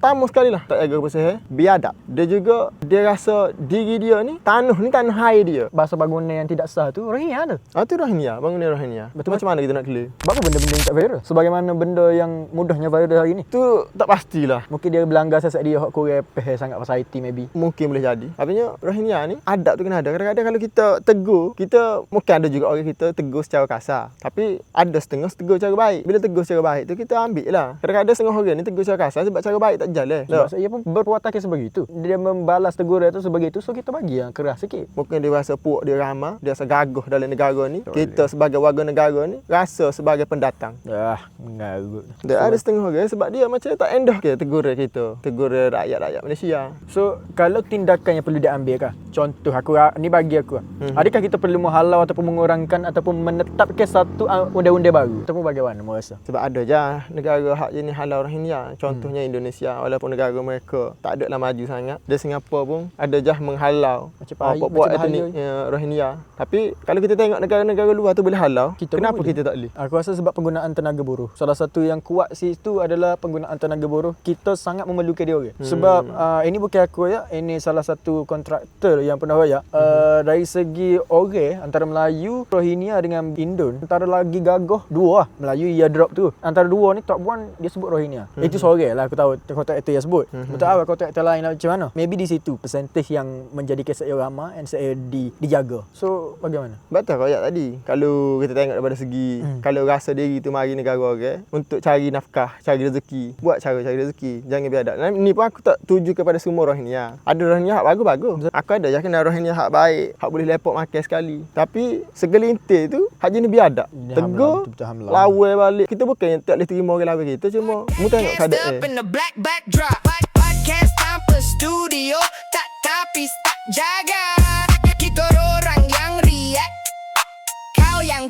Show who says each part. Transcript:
Speaker 1: pertama sekali lah tak jaga bersih, biadab. Dia juga dia rasa diri dia ni tanah air dia.
Speaker 2: Bahasa bangunan yang tidak sah tu Rohingya tu.
Speaker 1: Tu Rohingya, bangunan Rohingya. Betul, macam mana kita nak clear?
Speaker 2: Apa benda-benda yang tak viral? Sebagaimana benda yang mudahnya viral hari ni.
Speaker 1: Tu tak pastilah.
Speaker 2: Mungkin dia belanggar sesat dia hak kurang peh sangat pasal IT maybe.
Speaker 1: Mungkin boleh jadi. Artinya Rohingya ni adab tu kena ada. Kadang-kadang kalau kita tegur, kita mungkin ada juga orang kita tegur secara kasar. Tapi ada setengah tegur secara baik. Bila tegur secara baik tu kita ambil lah. Kadang-kadang setengah orang ni tegur secara kasar sebab cara baik tak jalan.
Speaker 2: Sebab saya pun berpuatak sebegitu. Dia membalas teguran tu sebegitu, so kita bagi yang keras sikit.
Speaker 1: Mungkin dia rasa puak dia ramah, dia rasa gagah dalam negara ni. Kita sebagai warga negara ni rasa sebagai pendatang.
Speaker 2: Mengarut.
Speaker 1: Dia ada setengah orang sebab dia macam tak endah ke teguran kita, teguran rakyat-rakyat Malaysia.
Speaker 2: So kalau tindakan yang perlu diambil kah? Contoh ni bagi aku. Adakah kita perlu menghalau ataupun mengurangkan ataupun menetapkan satu undang-undang baru? Ataupun bagaimana merasa?
Speaker 1: Sebab ada je negara hak jenis halau Rohingya. Contohnya Indonesia, walaupun negara mereka tak ada lah maju sangat. Di Singapura pun ada je menghalau buat etnik Rohingya. Tapi kalau kita tengok negara-negara luar tu boleh halau, kenapa kita tak boleh?
Speaker 2: Aku rasa sebab penggunaan tenaga buruh. Salah satu yang kuat situ adalah penggunaan tenaga buruh. Kita sangat memerlukan dia orang. Sebab ini bukan aku ya, ini salah satu kontraktor yang pernah raya. Dari segi orang antara Melayu, Rohingya dengan Indon, antara lagi gagah dua lah. Melayu ia drop tu. Antara dua ni top 1 dia sebut Rohingya. Itu seorang lah aku tahu kontraktor yang sebut. Betul awal kontraktor lain lah macam mana? Maybe di situ percentage yang menjadikan saya ramah and saya dijaga. So bagaimana?
Speaker 1: Betul rakyat tadi. Kalau kita tengok daripada segi kalau rasa diri tu mari negara orang untuk cari nafkah, cari rezeki, buat cara cari rezeki. Jangan biadab. Ni pun aku tak tuju kepada semua Rohingya. Ada Rohingya hak bagus-bagus. Aku ada je kena Rohingya hak baik, hak boleh lepok makan sekali. Tapi segelintir tu hak jenis biadab. Tegur, lawan balik. Kita bukan yang tak boleh terima orang lawan kita, cuma mu tengok keadaan.
Speaker 3: Podcast tanpa studio, tak tapi tak jaga. Kita orang yang react, kau yang